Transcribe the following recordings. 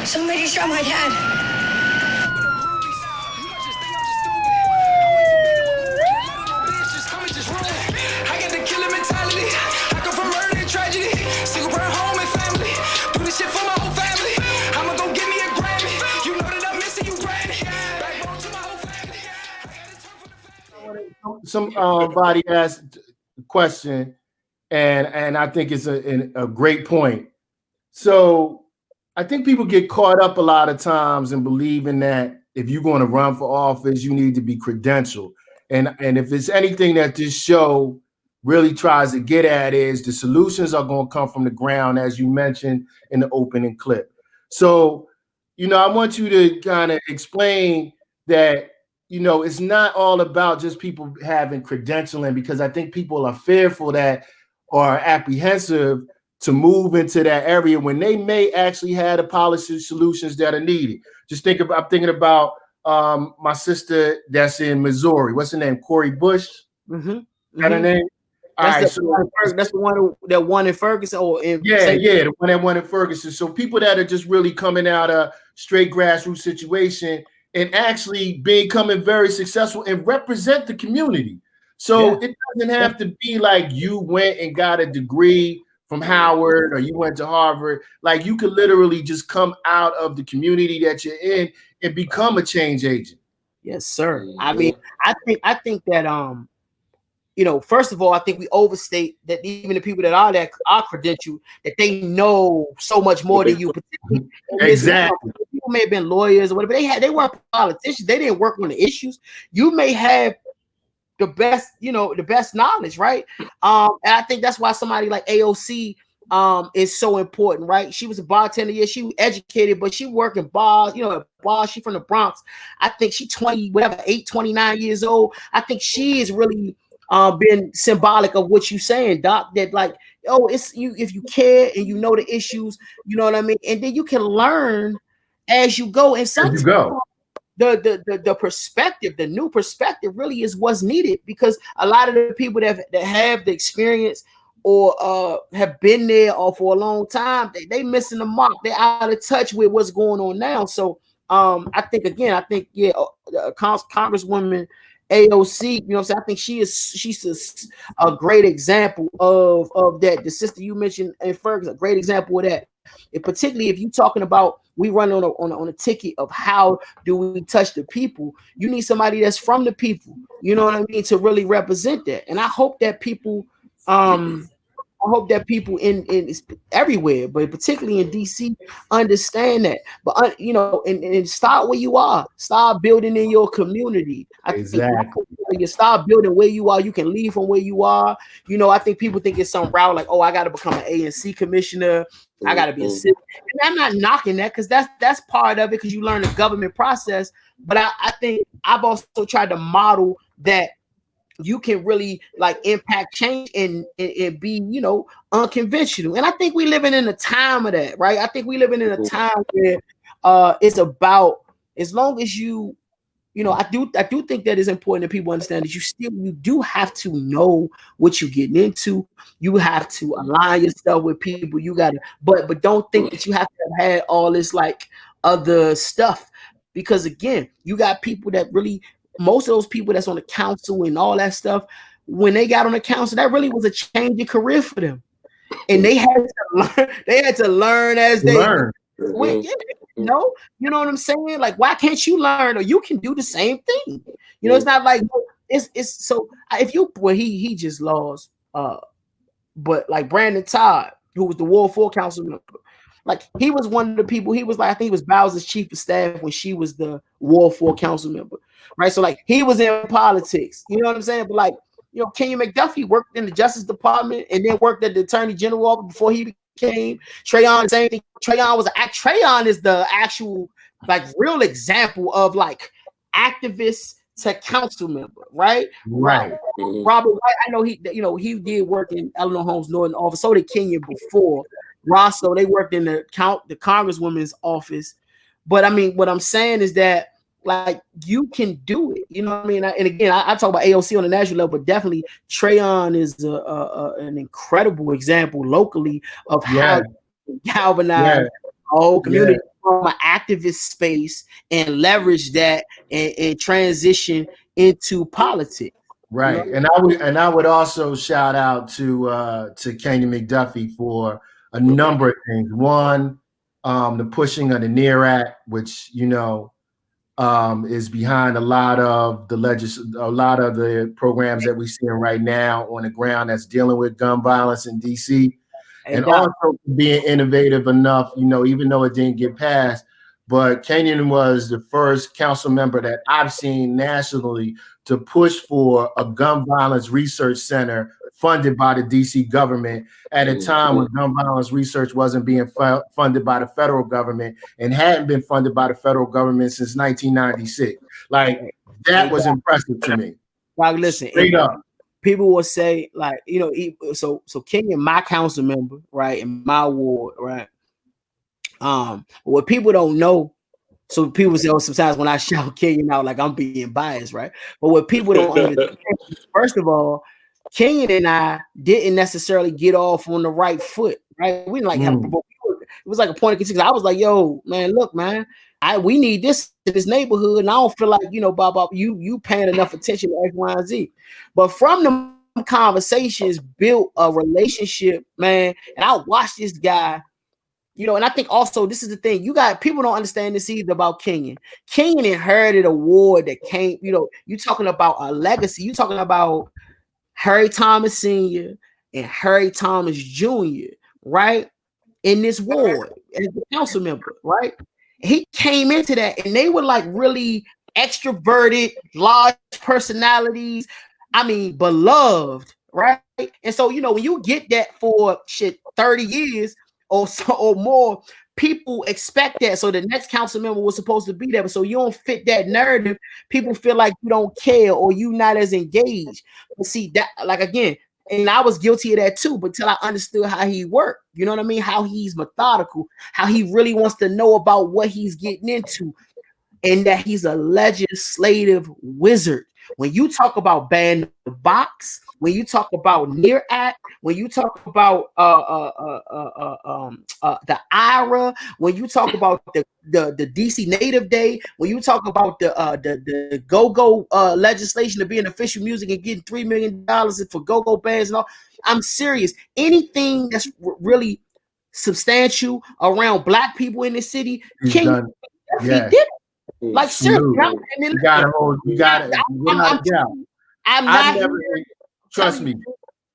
Somebody shot my dad. I get the killer mentality. I come from murder and tragedy. Single burn home and family. Do this shit for my whole family. I'ma go get me a Grammy. You know that I'm missing you, Granny. Backbone to my whole family. Somebody asked a question, and I think it's a great point. So I think people get caught up a lot of times in believing that if you're going to run for office, you need to be credentialed. And if it's anything that this show really tries to get at is the solutions are going to come from the ground, as you mentioned in the opening clip. So, I want you to kind of explain that, it's not all about just people having credentialing, because I think people are fearful that or apprehensive to move into that area when they may actually have the policy solutions that are needed. I'm thinking about my sister that's in Missouri. What's her name? Cori Bush. Mm-hmm. Got her name? That's the one that won in Ferguson. The one that won in Ferguson. So people that are just really coming out of straight grassroots situation and actually becoming very successful and represent the community. So it doesn't have to be like you went and got a degree from Howard or you went to Harvard. Like you could literally just come out of the community that you're in and become a change agent. Yes, sir. I mean, I think that first of all, I think we overstate that even the people that are credentialed, that they know so much more than you. Exactly. People may have been lawyers or whatever. They weren't politicians. They didn't work on the issues. You may have the best knowledge, right? And I think that's why somebody like AOC is so important, right? She was a bartender, she was educated, but she worked in bars, bars. She from the Bronx. I think she 29 years old. I think she is really been symbolic of what you're saying, Doc, that like, it's you, if you care and you know the issues, you know what I mean? And then you can learn as you go. And sometimes the perspective, the new perspective really is what's needed, because a lot of the people that have the experience or have been there or for a long time, they missing the mark. They're out of touch with what's going on now. So I think Congresswoman AOC, I think she's a great example of that. The sister you mentioned in Ferguson, a great example of that. And particularly if you're talking about we run on a ticket of how do we touch the people, you need somebody that's from the people, you know what I mean, to really represent that. And I hope that people in everywhere, but particularly in DC, understand that. But and start where you are. Start building in your community. Exactly. You start building where you are. You can leave from where you are. I think people think it's some route like, I got to become an ANC commissioner. I got to be a citizen. And I'm not knocking that, because that's part of it, because you learn the government process. But I think I've also tried to model that you can really like impact change and be, unconventional. And I think we living in a time of that, right? I think we living in a time where it's about, as long as I do think that it's important that people understand that you do have to know what you're getting into. You have to align yourself with people. You gotta, but don't think that you have to have had all this like other stuff, because again, you got people that really, most of those people that's on the council and all that stuff, when they got on the council, that really was a change in career for them, and they had to learn as they learn. You know what I'm saying? Like, why can't you learn, or you can do the same thing? It's not like it's so. If you he just lost, but like Brandon Todd, who was the Ward 4 council member, like he was one of the people. He was like, I think he was Bowser's chief of staff when she was the Ward 4 council member, right? So like he was in politics. You know what I'm saying? But like, Kenya McDuffie worked in the Justice Department and then worked at the Attorney General office before he became Trayon. Same thing. Trayon is the actual like real example of like activist to council member, right? Right. Robert White, I know he did work in Eleanor Holmes' Northern office. So did Kenya before. Rosso, they worked in the Congresswoman's office. But I mean, what I'm saying is that like you can do it, you know what I mean? And again, I talk about AOC on the national level, but definitely Trayon is an incredible example locally of how galvanize a whole community from an activist space and leverage that and transition into politics. Right. You know? And I would also shout out to Kenyon McDuffie for a number of things. One, the pushing of the NEAR Act, which, you know, is behind a lot of the programs that we're seeing right now on the ground that's dealing with gun violence in DC. And also being innovative enough, you know, even though it didn't get passed, but Kenyon was the first council member that I've seen nationally to push for a gun violence research center funded by the DC government at a time when gun violence research wasn't being funded by the federal government and hadn't been funded by the federal government since 1996. Like, that was impressive to me. Like, listen, straight up. People will say, like, you know, so Kenyon, my council member, right, in my ward, right. What people don't know, so people say, oh, sometimes when I shout Kenyon out, like I'm being biased, right? But what people don't understand, first of all, Kenyon and I didn't necessarily get off on the right foot, right? We didn't like have it was like a point of contention. I was like, yo, man, look, man, we need this in this neighborhood, and I don't feel like, you know, Bob, you paying enough attention to X, Y, and Z. But from the conversations, built a relationship, man. And I watched this guy, you know, and I think also this is the thing. You got people don't understand this either about Kenyon. Kenyon inherited a ward that came, you know, you talking about a legacy. You talking about Harry Thomas Sr. and Harry Thomas Jr., right? In this ward as a council member, right? He came into that and they were like really extroverted, large personalities. I mean, beloved, right? And so, you know, when you get that for 30 years or so or more, people expect that. So the next council member was supposed to be there. But so you don't fit that narrative. People feel like you don't care or you not as engaged. But see that, like, again, and I was guilty of that too, but till I understood how he worked, you know what I mean? How he's methodical, how he really wants to know about what he's getting into, and that he's a legislative wizard. When you talk about ban the box, when you talk about NEAR Act, when you talk about the IRA, when you talk about the DC Native Day, when you talk about the go-go legislation to be an official music and getting $3 million for go-go bands and all, I'm serious. Anything that's really substantial around Black people in the city, he did it. Like, seriously, you got it. I'm not. Trust me,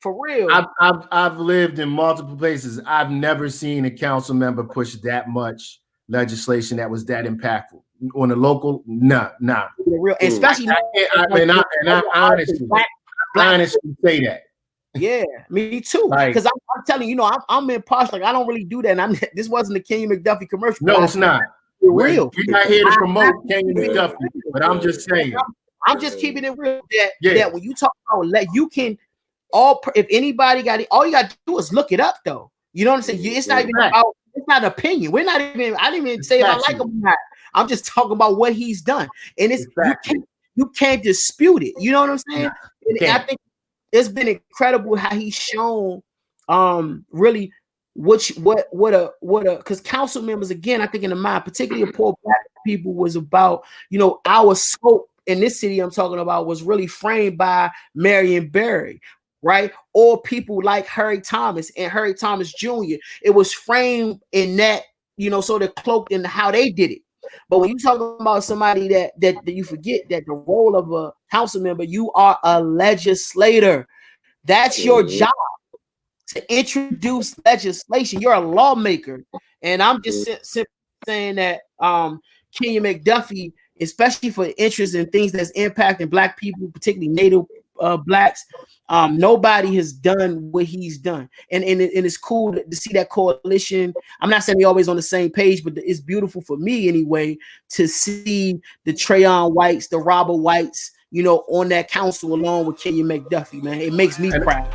for real. I've lived in multiple places. I've never seen a council member push that much legislation that was that impactful on a local. Nah. Real, especially. I honestly say that. Yeah, me too. Because I'm telling you, know, I'm impartial. Like, I don't really do that. And this wasn't the Kenyon McDuffie commercial. No, it's not. Real. You're not here to promote Kenyon McDuffie, but I'm just saying. I'm just keeping it real. That when you talk about, you can if anybody got it, all you got to do is look it up, though. You know what I'm saying? It's not even about. It's not an opinion. We're not even. I didn't even say if I like him or not. I'm just talking about what he's done, and it's you can't dispute it. You know what I'm saying? And I think it's been incredible how he's shown, really. Because council members, again, I think in the mind, particularly of poor Black people, was about, you know, our scope in this city I'm talking about was really framed by Marion Barry, right? Or people like Harry Thomas and Harry Thomas Jr. It was framed in that, you know, sort of cloaked in how they did it. But when you talk about somebody that you forget that the role of a council member, you are a legislator. That's your job. To introduce legislation, you're a lawmaker, and I'm just simply saying that Kenyon McDuffie, especially for interest in things that's impacting Black people, particularly Native Blacks, nobody has done what he's done, and it's cool to see that coalition. I'm not saying we're always on the same page, but it's beautiful for me anyway to see the Trayon Whites, the Robert Whites, you know, on that council along with Kenyon McDuffie, man. It makes me proud.